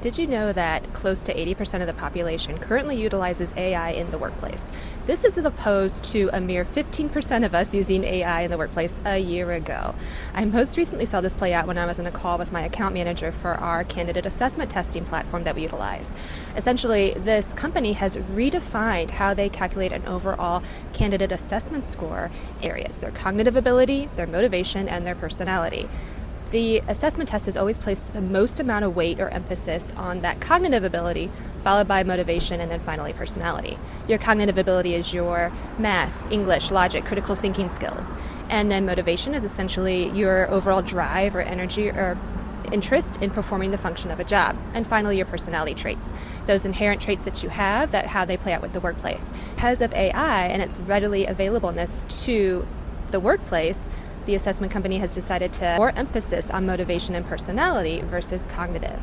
Did you know that close to 80% of the population currently utilizes AI in the workplace? This is as opposed to a mere 15% of us using AI in the workplace a year ago. I most recently saw this play out when I was in a call with my account manager for our candidate assessment testing platform that we utilize. Essentially, this company has redefined how they calculate an overall candidate assessment score areas: their cognitive ability, their motivation, and their personality. The assessment test has always placed the most amount of weight or emphasis on that cognitive ability, followed by motivation, and then finally personality. Your cognitive ability is your math, English, logic, critical thinking skills. And then motivation is essentially your overall drive or energy or interest in performing the function of a job. And finally, your personality traits, those inherent traits that you have, that how they play out with the workplace. Because of AI and its readily availableness to the workplace, the assessment company has decided to more emphasis on motivation and personality versus cognitive.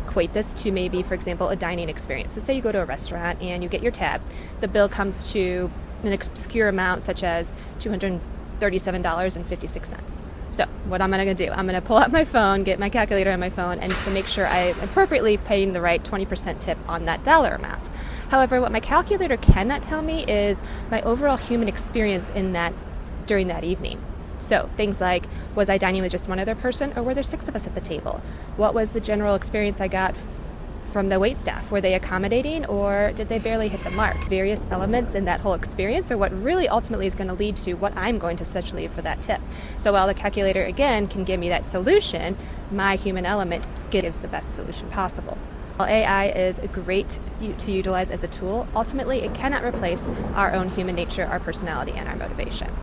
Equate this to maybe, for example, a dining experience. So say you go to a restaurant and you get your tab. The bill comes to an obscure amount such as $237.56. So what am I going to do? I'm going to pull out my phone, get my calculator on my phone, and to make sure I'm appropriately paying the right 20% tip on that dollar amount. However, what my calculator cannot tell me is my overall human experience in that during that evening. So things like, was I dining with just one other person, or were there 6 of us at the table? What was the general experience I got from the waitstaff? Were they accommodating, or did they barely hit the mark? Various elements in that whole experience are what really ultimately is going to lead to what I'm going to essentially leave for that tip. So while the calculator, again, can give me that solution, my human element gives the best solution possible. While AI is great to utilize as a tool, ultimately it cannot replace our own human nature, our personality, and our motivation.